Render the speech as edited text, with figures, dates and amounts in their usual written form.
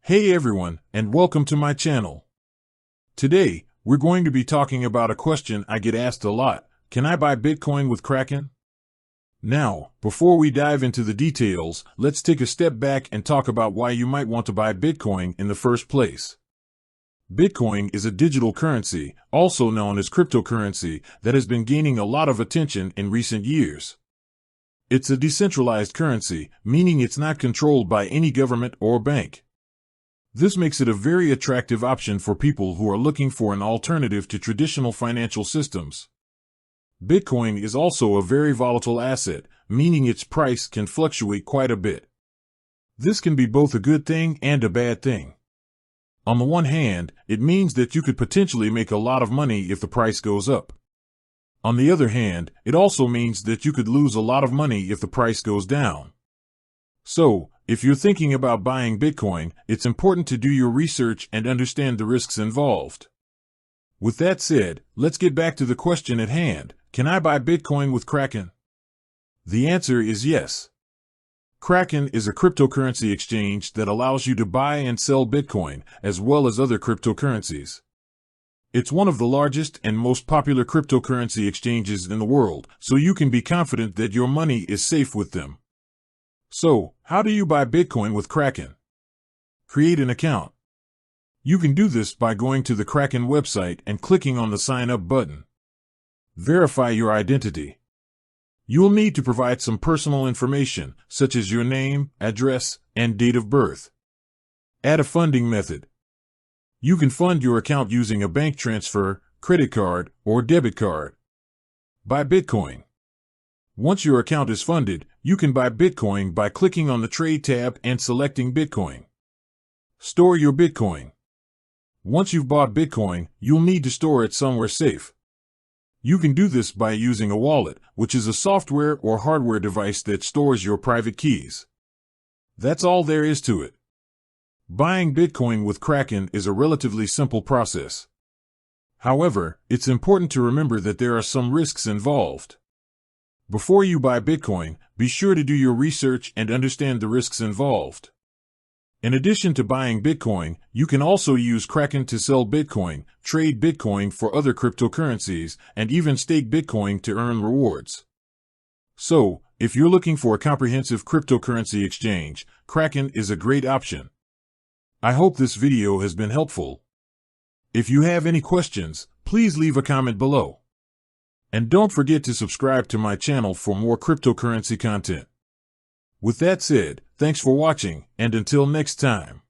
Hey everyone, and welcome to my channel. Today, we're going to be talking about a question I get asked a lot. Can I buy Bitcoin with Kraken? Now, before we dive into the details, let's take a step back and talk about why you might want to buy Bitcoin in the first place. Bitcoin is a digital currency, also known as cryptocurrency, that has been gaining a lot of attention in recent years. It's a decentralized currency, meaning it's not controlled by any government or bank. This makes it a very attractive option for people who are looking for an alternative to traditional financial systems. Bitcoin is also a very volatile asset, meaning its price can fluctuate quite a bit. This can be both a good thing and a bad thing. On the one hand, it means that you could potentially make a lot of money if the price goes up. On the other hand, it also means that you could lose a lot of money if the price goes down. So, if you're thinking about buying Bitcoin, it's important to do your research and understand the risks involved. With that said, let's get back to the question at hand. Can I buy Bitcoin with Kraken? The answer is yes. Kraken is a cryptocurrency exchange that allows you to buy and sell Bitcoin, as well as other cryptocurrencies. It's one of the largest and most popular cryptocurrency exchanges in the world, so you can be confident that your money is safe with them. So, how do you buy Bitcoin with Kraken? Create an account. You can do this by going to the Kraken website and clicking on the Sign Up button. Verify your identity. You'll need to provide some personal information, such as your name, address, and date of birth. Add a funding method. You can fund your account using a bank transfer, credit card, or debit card. Buy Bitcoin. Once your account is funded, you can buy Bitcoin by clicking on the Trade tab and selecting Bitcoin. Store your Bitcoin. Once you've bought Bitcoin, you'll need to store it somewhere safe. You can do this by using a wallet, which is a software or hardware device that stores your private keys. That's all there is to it. Buying Bitcoin with Kraken is a relatively simple process. However, it's important to remember that there are some risks involved. Before you buy Bitcoin, be sure to do your research and understand the risks involved. In addition to buying Bitcoin, you can also use Kraken to sell Bitcoin, trade Bitcoin for other cryptocurrencies, and even stake Bitcoin to earn rewards. So, if you're looking for a comprehensive cryptocurrency exchange, Kraken is a great option. I hope this video has been helpful. If you have any questions, please leave a comment below. And don't forget to subscribe to my channel for more cryptocurrency content. With that said, thanks for watching, and until next time.